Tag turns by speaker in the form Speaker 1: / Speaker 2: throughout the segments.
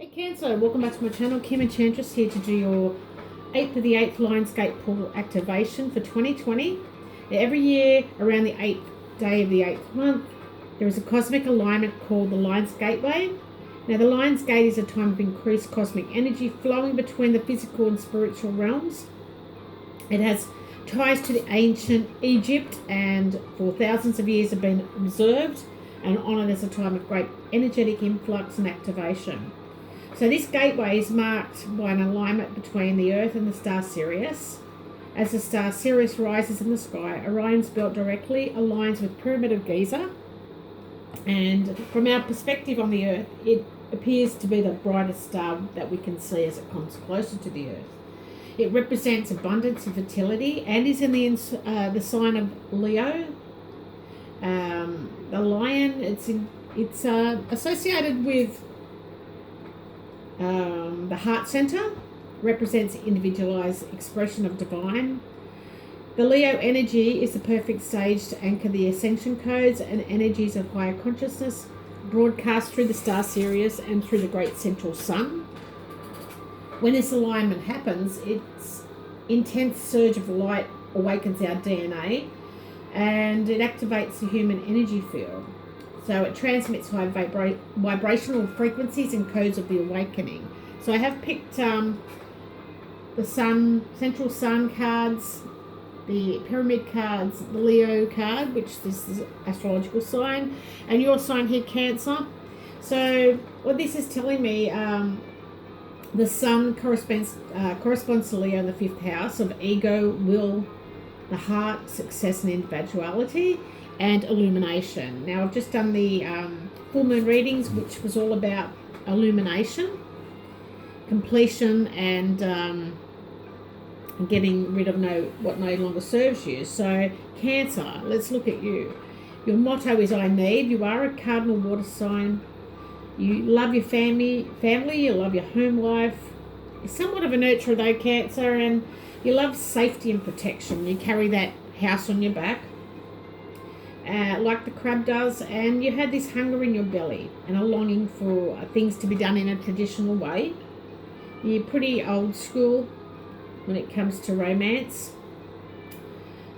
Speaker 1: Hey Cancer, welcome back to my channel. Kim Enchantress here to do your 8th of the 8th Lionsgate Portal activation for 2020. Every year around the 8th day of the 8th month, there is a cosmic alignment called the Lion's Gateway. Now the Lion's Gate is a time of increased cosmic energy flowing between the physical and spiritual realms. It has ties to the ancient Egypt and for thousands of years have been observed and honoured as a time of great energetic influx and activation. So this gateway is marked by an alignment between the Earth and the star Sirius. As the star Sirius rises in the sky, Orion's belt directly aligns with Pyramid of Giza. And from our perspective on the Earth, it appears to be the brightest star that we can see as it comes closer to the Earth. It represents abundance and fertility and is in the sign of Leo. The lion, it's associated with the heart center, represents individualized expression of divine. The Leo energy is the perfect stage to anchor the ascension codes and energies of higher consciousness broadcast through the star Sirius and through the great central sun. When this alignment happens, its intense surge of light awakens our DNA and it activates the human energy field. So it transmits high vibrational frequencies and codes of the awakening. So I have picked the sun, central sun cards, the pyramid cards, the Leo card, which is the astrological sign, and your sign here, Cancer. So what this is telling me, the sun corresponds to Leo in the 5th house of ego, will, the heart, success and individuality, and illumination. Now I've just done the full moon readings, which was all about illumination, completion, and getting rid of what no longer serves you. So Cancer, let's look at you. Your motto is I need. You are a cardinal water sign. You love your family, you love your home life. You're somewhat of a nurturer though, Cancer, and you love safety and protection. You carry that house on your back, like the crab does, and you had this hunger in your belly and a longing for things to be done in a traditional way. You're pretty old school when it comes to romance,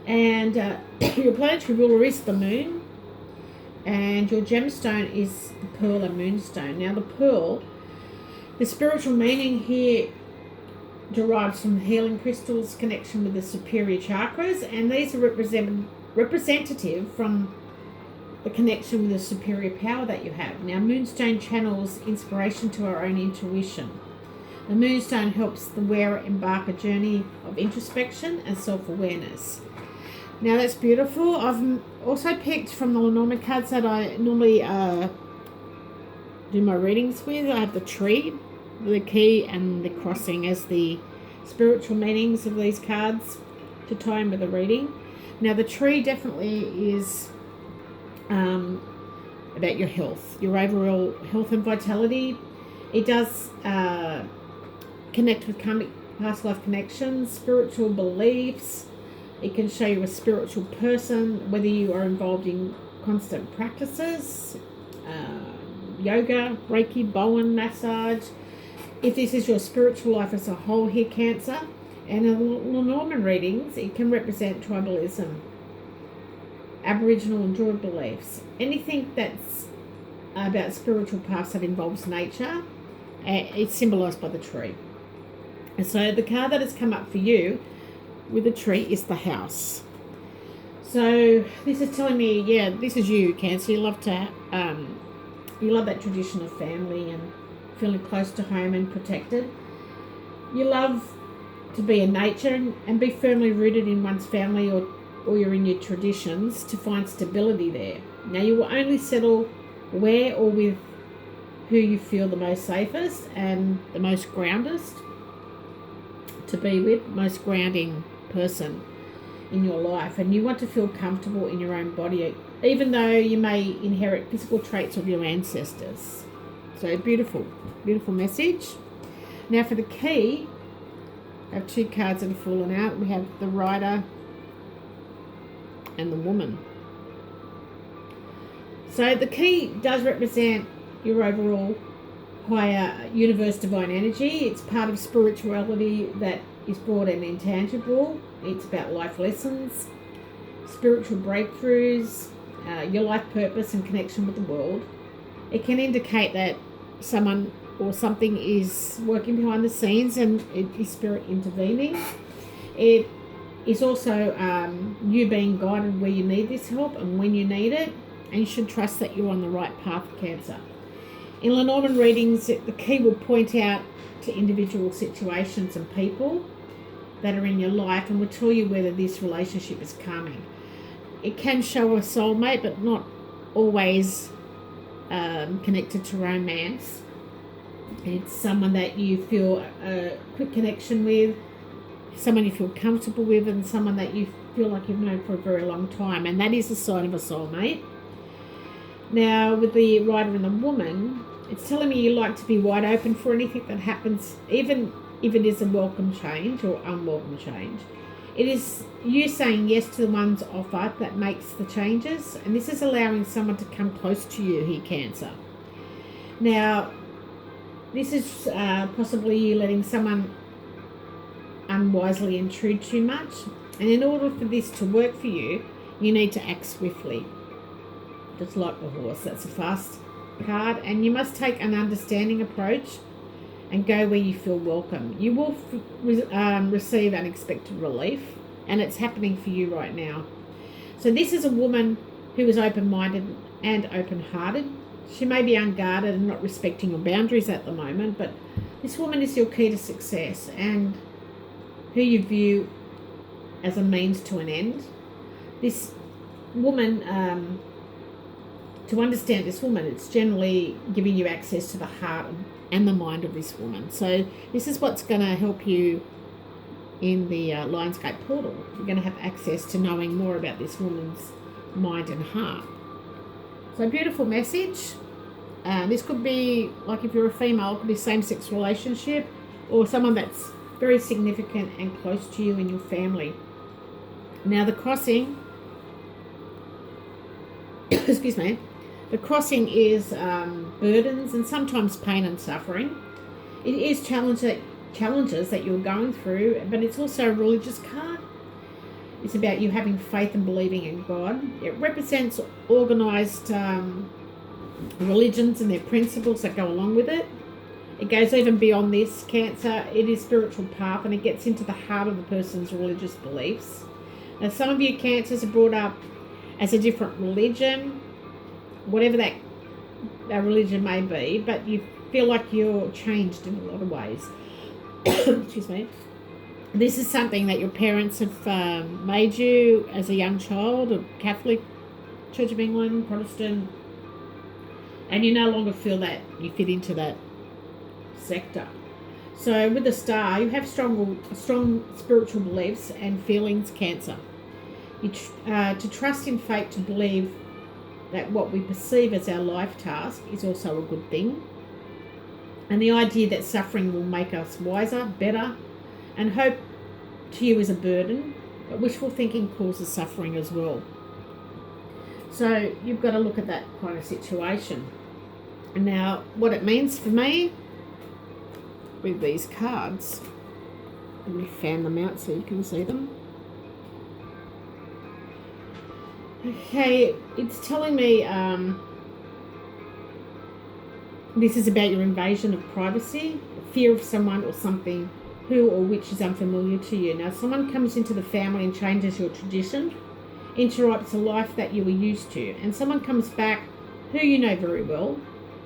Speaker 1: and your planetary ruler is the moon, and your gemstone is the pearl and moonstone. Now the pearl, the spiritual meaning here derives from healing crystals, connection with the superior chakras, and these are representative from the connection with the superior power that you have. Now moonstone channels inspiration to our own intuition. The moonstone helps the wearer embark a journey of introspection and self-awareness. Now that's beautiful. I've also picked from the Lenormand cards that I normally do my readings with. I have the tree, the key and the crossing as the spiritual meanings of these cards to tie in with the reading. Now the tree definitely is about your health, your overall health and vitality. It does connect with karmic past life connections, spiritual beliefs. It can show you a spiritual person, whether you are involved in constant practices, yoga, Reiki, Bowen massage. If this is your spiritual life as a whole here, Cancer. And in Lenormand readings, it can represent tribalism, Aboriginal and Druid beliefs. Anything that's about spiritual paths that involves nature, it's symbolised by the tree. And so the card that has come up for you with the tree is the house. So this is telling me, yeah, this is you, Cancer. You love that tradition of family and feeling close to home and protected. You love to be in nature and be firmly rooted in one's family or you're in your traditions to find stability there. Now you will only settle where or with who you feel the most safest and the most groundest to be with, most grounding person in your life, and you want to feel comfortable in your own body even though you may inherit physical traits of your ancestors. So beautiful message. Now for the key, I have 2 cards that have fallen out. We have the Rider and the Woman. So the key does represent your overall higher universe divine energy. It's part of spirituality that is broad and intangible. It's about life lessons, spiritual breakthroughs, your life purpose and connection with the world. It can indicate that someone or something is working behind the scenes and it is spirit intervening. It is also you being guided where you need this help and when you need it, and you should trust that you're on the right path, Cancer. In Lenormand readings, the key will point out to individual situations and people that are in your life and will tell you whether this relationship is coming. It can show a soulmate, but not always connected to romance. It's someone that you feel a quick connection with, someone you feel comfortable with, and someone that you feel like you've known for a very long time, and that is a sign of a soulmate. Now, with the Rider and the Woman, it's telling me you like to be wide open for anything that happens, even if it is a welcome change or unwelcome change. It is you saying yes to the one's offer that makes the changes, and this is allowing someone to come close to you here, Cancer. Now, this is possibly you letting someone unwisely intrude too much, and in order for this to work for you, you need to act swiftly. Just like the horse, that's a fast card, and you must take an understanding approach and go where you feel welcome. You will receive unexpected relief, and it's happening for you right now. So this is a woman who is open-minded and open-hearted. She may be unguarded and not respecting your boundaries at the moment, but this woman is your key to success and who you view as a means to an end. This woman, to understand this woman, it's generally giving you access to the heart and the mind of this woman. So this is what's going to help you in the Lionsgate portal. You're going to have access to knowing more about this woman's mind and heart. So beautiful message. This could be, like if you're a female, it could be same-sex relationship or someone that's very significant and close to you in your family. Now the crossing, excuse me, the crossing is burdens and sometimes pain and suffering. It is challenges that you're going through, but it's also a religious card. It's about you having faith and believing in God. It represents organised religions and their principles that go along with it. It goes even beyond this, Cancer. It is spiritual path, and it gets into the heart of the person's religious beliefs. Now, some of you Cancers are brought up as a different religion, whatever that religion may be, but you feel like you're changed in a lot of ways. Excuse me. This is something that your parents have made you as a young child, a Catholic, Church of England, Protestant, and you no longer feel that you fit into that sector. So with the Star, you have strong spiritual beliefs and feelings, Cancer. To trust in fate, to believe that what we perceive as our life task is also a good thing. And the idea that suffering will make us wiser, better, and hope to you is a burden, but wishful thinking causes suffering as well. So you've got to look at that kind of situation. And now what it means for me with these cards, let me fan them out so you can see them. Okay, it's telling me this is about your invasion of privacy, fear of someone or something who or which is unfamiliar to you. Now, someone comes into the family and changes your tradition, interrupts a life that you were used to, and someone comes back who you know very well.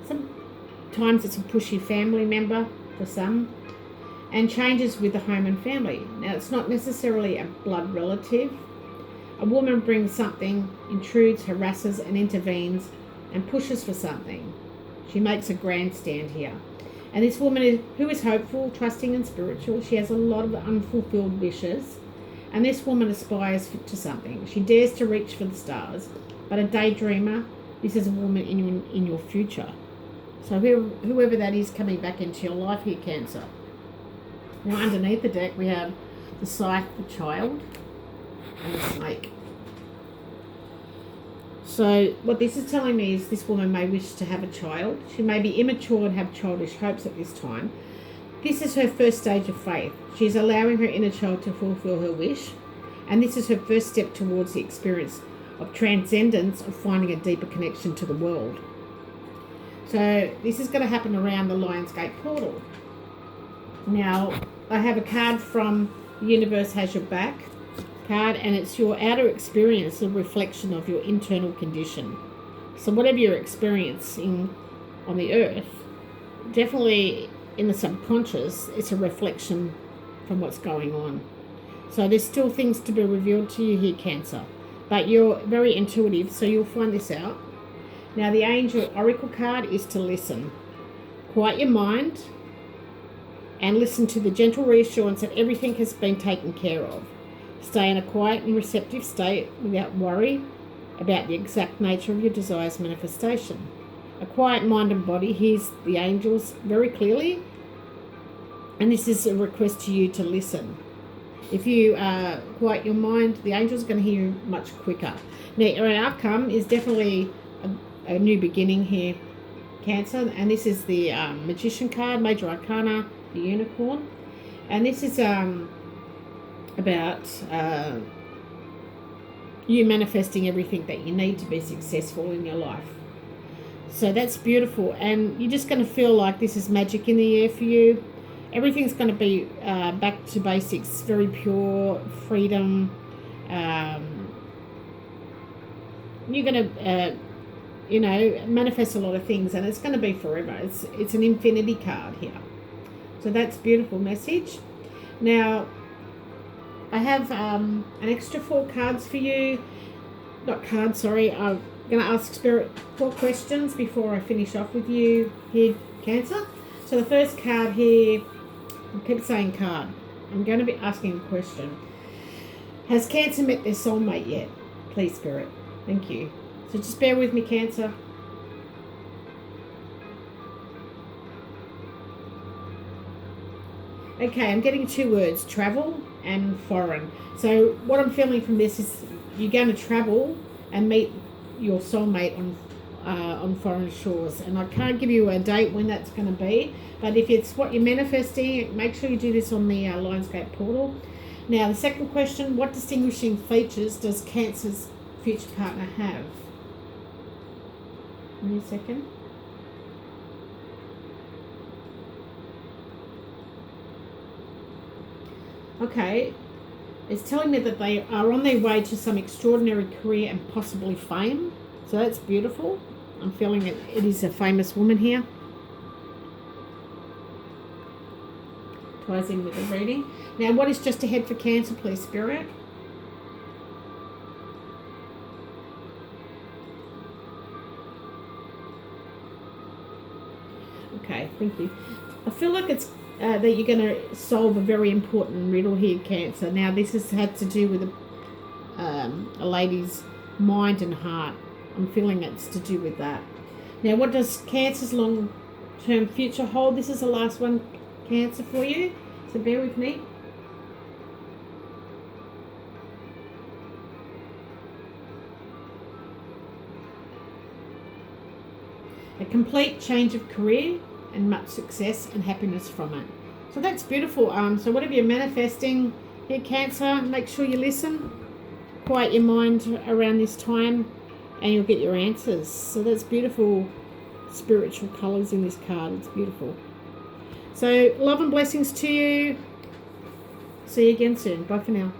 Speaker 1: Sometimes it's a pushy family member for some, and changes with the home and family. Now, it's not necessarily a blood relative. A woman brings something, intrudes, harasses, and intervenes, and pushes for something. She makes a grandstand here. And this woman who is hopeful, trusting, and spiritual. She has a lot of unfulfilled wishes. And this woman aspires to something. She dares to reach for the stars. But a daydreamer, this is a woman in your future. So whoever that is coming back into your life here, Cancer. Now underneath the deck we have the Scythe, the Child, and the Snake. So what this is telling me is this woman may wish to have a child. She may be immature and have childish hopes at this time. This is her first stage of faith. She's allowing her inner child to fulfill her wish. And this is her first step towards the experience of transcendence, of finding a deeper connection to the world. So this is going to happen around the Lionsgate portal. Now, I have a card from The Universe Has Your Back card, and it's your outer experience, a reflection of your internal condition. So whatever you're experiencing on the earth, definitely in the subconscious, it's a reflection from what's going on. So there's still things to be revealed to you here, Cancer. But you're very intuitive, so you'll find this out. Now, the Angel Oracle card is to listen. Quiet your mind and listen to the gentle reassurance that everything has been taken care of. Stay in a quiet and receptive state without worry about the exact nature of your desire's manifestation. A quiet mind and body hears the angels very clearly, and this is a request to you to listen. If you quiet your mind, the angels are going to hear you much quicker. Now, your outcome is definitely a new beginning here, Cancer, and this is the Magician card, Major Arcana, the Unicorn, and this is about you manifesting everything that you need to be successful in your life. So that's beautiful, and you're just going to feel like this is magic in the air for you. Everything's going to be back to basics, very pure, freedom. You're going to, manifest a lot of things, and it's going to be forever. It's an infinity card here. So that's beautiful message. Now, I have an extra 4 cards for you. Not cards, sorry. I'm going to ask Spirit 4 questions before I finish off with you here, Cancer. So the first card here, I keep saying card. I'm going to be asking a question. Has Cancer met their soulmate yet? Please, Spirit. Thank you. So just bear with me, Cancer. Okay, I'm getting 2 words, travel and foreign. So what I'm feeling from this is you're going to travel and meet your soulmate on foreign shores. And I can't give you a date when that's going to be, but if it's what you're manifesting, make sure you do this on the Lionsgate portal. Now, the second question, what distinguishing features does Cancer's future partner have? Give me a second. Okay, it's telling me that they are on their way to some extraordinary career and possibly fame. So that's beautiful. I'm feeling it is a famous woman here. Ties in with the reading. Now, what is just ahead for Cancer, please, Spirit? Okay, thank you. I feel like it's that you're going to solve a very important riddle here, Cancer. Now, this has had to do with a lady's mind and heart. I'm feeling it's to do with that. Now, what does Cancer's long-term future hold? This is the last one, Cancer, for you. So bear with me. A complete change of career and much success and happiness from it. So that's beautiful. So whatever you're manifesting here, Cancer, make sure you listen. Quiet your mind around this time and you'll get your answers. So that's beautiful spiritual colours in this card. It's beautiful. So love and blessings to you. See you again soon. Bye for now.